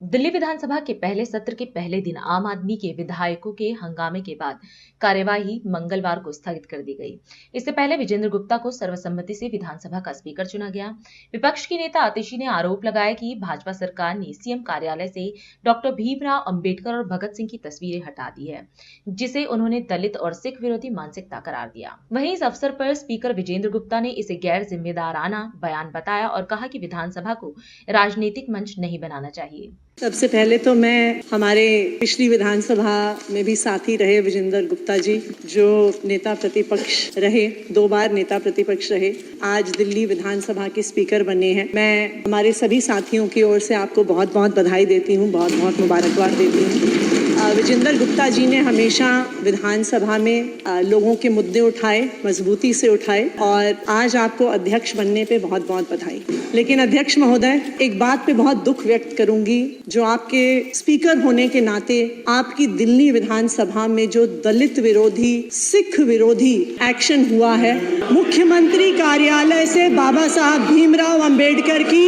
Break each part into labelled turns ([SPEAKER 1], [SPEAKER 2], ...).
[SPEAKER 1] दिल्ली विधानसभा के पहले सत्र के पहले दिन आम आदमी के विधायकों के हंगामे के बाद कार्यवाही मंगलवार को स्थगित कर दी गई। इससे पहले विजेंद्र गुप्ता को सर्वसम्मति से विधानसभा का स्पीकर चुना गया। विपक्ष की नेता आतिशी ने आरोप लगाया कि भाजपा सरकार ने सीएम कार्यालय से डॉक्टर भीमराव अंबेडकर और भगत सिंह की तस्वीरें हटा दी है, जिसे उन्होंने दलित और सिख विरोधी मानसिकता करार दिया। वहीं इस अवसर पर स्पीकर विजेंद्र गुप्ता ने इसे गैर जिम्मेदाराना बयान बताया और कहा कि विधानसभा को राजनीतिक मंच नहीं बनाना चाहिए।
[SPEAKER 2] सबसे पहले तो मैं हमारे पिछली विधानसभा में भी साथी रहे विजेंद्र गुप्ता जी, जो नेता प्रतिपक्ष रहे, 2 बार नेता प्रतिपक्ष रहे, आज दिल्ली विधानसभा के स्पीकर बने हैं। मैं हमारे सभी साथियों की ओर से आपको बहुत बहुत बधाई देती हूँ, बहुत बहुत मुबारकबाद देती हूँ। विजेंद्र गुप्ता जी ने हमेशा विधानसभा में लोगों के मुद्दे उठाए, मजबूती से उठाए, और आज आपको अध्यक्ष बनने पे बहुत बहुत बधाई। लेकिन अध्यक्ष महोदय, एक बात पे बहुत दुख व्यक्त करूंगी, जो आपके स्पीकर होने के नाते आपकी दिल्ली विधानसभा में जो दलित विरोधी, सिख विरोधी एक्शन हुआ है, मुख्यमंत्री कार्यालय से बाबा साहब भीमराव अंबेडकर की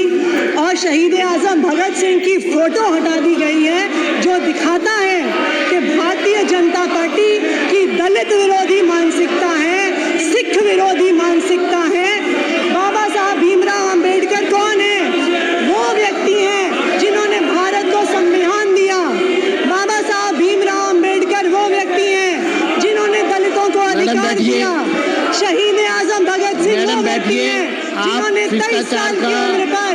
[SPEAKER 2] और शहीद आजम भगत सिंह की फोटो हटा दी गई है, जो दिखाता है कि भारतीय जनता पार्टी की दलित विरोधी मानसिकता है, सिख विरोधी मानसिकता है। बाबा साहब भीमराव अंबेडकर कौन है? वो व्यक्ति हैं जिन्होंने भारत को संविधान दिया। बाबा साहब भीमराव अंबेडकर वो व्यक्ति हैं जिन्होंने दलितों को अधिकार दिया। शहीद आजम भगत सिंह वो व्यक्ति हैं जिन्होंने 23 साल की उम्र पर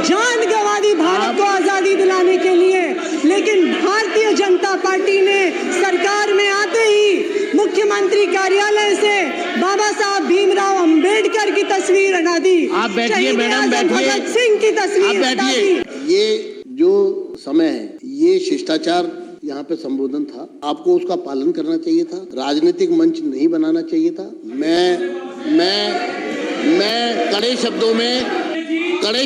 [SPEAKER 2] जान गंवा दी भारत को आजादी दिलाने के लिए। लेकिन भारतीय जनता पार्टी ने सरकार में आते ही मुख्यमंत्री कार्यालय से बाबा साहब भीमराव अंबेडकर की तस्वीर हटा दी।
[SPEAKER 3] आप बैठिए मैडम, बैठिए।
[SPEAKER 2] भगत सिंह की तस्वीर हटा दी।
[SPEAKER 3] ये जो समय है, ये शिष्टाचार यहाँ पे संबोधन था, आपको उसका पालन करना चाहिए था, राजनीतिक मंच नहीं बनाना चाहिए था। मैं कड़े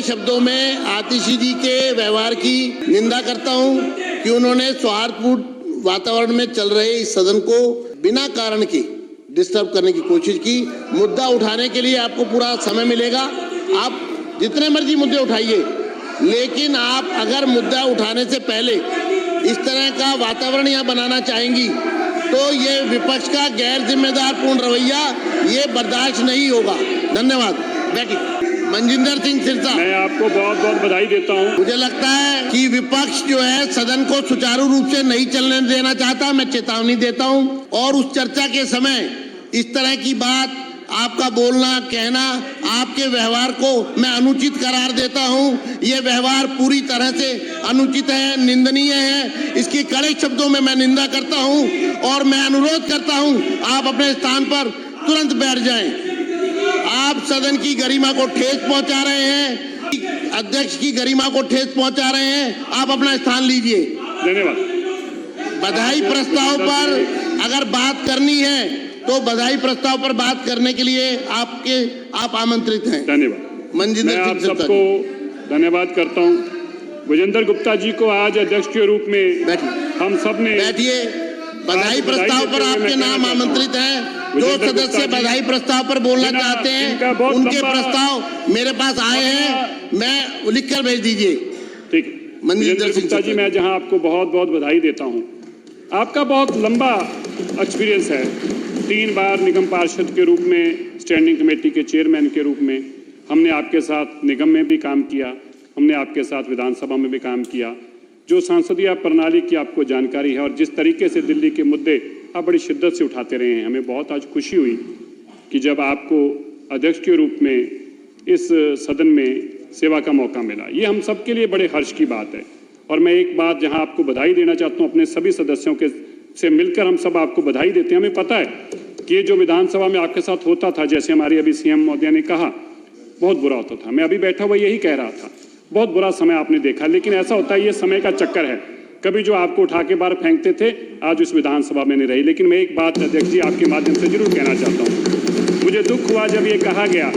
[SPEAKER 3] शब्दों में आतिशी जी के व्यवहार की निंदा करता हूँ कि उन्होंने सौहार्दपूर्ण वातावरण में चल रहे इस सदन को बिना कारण के डिस्टर्ब करने की कोशिश की। मुद्दा उठाने के लिए आपको पूरा समय मिलेगा, आप जितने मर्जी मुद्दे उठाइए, लेकिन आप अगर मुद्दा उठाने से पहले इस तरह का वातावरण यहाँ बनाना चाहेंगी तो ये विपक्ष का गैर जिम्मेदार पूर्ण रवैया ये बर्दाश्त नहीं होगा। धन्यवाद। बैठिए। मनजिंदर सिंह सिरसा।
[SPEAKER 4] मैं आपको बहुत बहुत बधाई देता हूँ।
[SPEAKER 3] मुझे लगता है कि विपक्ष जो है सदन को सुचारू रूप से नहीं चलने देना चाहता। मैं चेतावनी देता हूँ, और उस चर्चा के समय इस तरह की बात, आपका बोलना, कहना, आपके व्यवहार को मैं अनुचित करार देता हूं। ये व्यवहार पूरी तरह से अनुचित है, निंदनीय है। इसकी कड़े शब्दों में मैं निंदा करता हूं और मैं अनुरोध करता हूं आप अपने स्थान पर तुरंत बैठ जाएं। आप सदन की गरिमा को ठेस पहुंचा रहे हैं, अध्यक्ष की गरिमा को ठेस पहुंचा रहे हैं। आप अपना स्थान लीजिए।
[SPEAKER 4] धन्यवाद।
[SPEAKER 3] बधाई प्रस्ताव पर अगर बात करनी है तो बधाई प्रस्ताव पर बात करने के लिए आप आमंत्रित हैं।
[SPEAKER 4] धन्यवाद।
[SPEAKER 3] मनजिंदर
[SPEAKER 4] मैं आप सबको धन्यवाद करता हूं। विजेंद्र गुप्ता जी को आज अध्यक्ष के रूप में हम सब ने
[SPEAKER 3] बैठिए। बधाई प्रस्ताव पर आपके नाम आमंत्रित हैं। जो सदस्य बधाई प्रस्ताव पर बोलना चाहते हैं उनके प्रस्ताव मेरे पास आए हैं, मैं लिख कर भेज दीजिए।
[SPEAKER 4] ठीक है। मनजिंदर गुप्ता जी, मैं जहां आपको बहुत बहुत बधाई देता हूं। आपका बहुत लंबा एक्सपीरियंस है। 3 बार निगम पार्षद के रूप में, स्टैंडिंग कमेटी के चेयरमैन के रूप में हमने आपके साथ निगम में भी काम किया, हमने आपके साथ विधानसभा में भी काम किया। जो संसदीय प्रणाली की आपको जानकारी है और जिस तरीके से दिल्ली के मुद्दे आप बड़ी शिद्दत से उठाते रहे हैं, हमें बहुत आज खुशी हुई कि जब आपको अध्यक्ष के रूप में इस सदन में सेवा का मौका मिला। ये हम सबके लिए बड़े हर्ष की बात है। और मैं एक बात जहाँ आपको बधाई देना चाहता हूँ, अपने सभी सदस्यों के से मिलकर हम सब आपको बधाई देते हैं। हमें पता है कि ये जो विधानसभा में आपके साथ होता था, जैसे हमारी अभी सीएम महोदय ने कहा, बहुत बुरा होता था। मैं अभी बैठा हुआ यही कह रहा था, बहुत बुरा समय आपने देखा। लेकिन ऐसा होता है, ये समय का चक्कर है। कभी जो आपको उठा के बाहर फेंकते थे, आज उस विधानसभा में नहीं रही। लेकिन मैं एक बात अध्यक्ष जी आपके माध्यम से जरूर कहना चाहता हूँ। मुझे दुख हुआ जब ये कहा गया,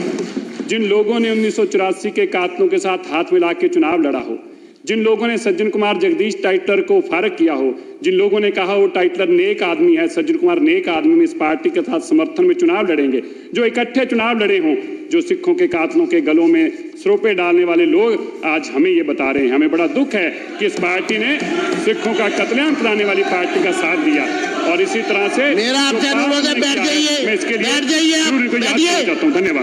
[SPEAKER 4] जिन लोगों ने 1984 के कातलों के साथ हाथ मिला के चुनाव लड़ा हो, जिन लोगों ने सज्जन कुमार जगदीश टाइटलर को फारग किया हो, जिन लोगों ने कहा वो टाइटलर नेक आदमी है, सज्जन कुमार नेक आदमी में इस पार्टी के साथ समर्थन में चुनाव लड़ेंगे, जो इकट्ठे चुनाव लड़े हों, जो सिखों के कातलों के गलों में सरोपे डालने वाले लोग आज हमें ये बता रहे हैं। हमें बड़ा दुख है कि इस पार्टी ने सिखों का कत्लेआम कराने वाली पार्टी का साथ दिया और इसी तरह से
[SPEAKER 3] मेरा आपसे अनुरोध है, बैठ जाइए,
[SPEAKER 4] मैं इसके लिए
[SPEAKER 3] बैठ जाइए, आप
[SPEAKER 4] जरूर इनको याद
[SPEAKER 3] बैठिए।
[SPEAKER 4] करना चाहता हूँ। धन्यवाद।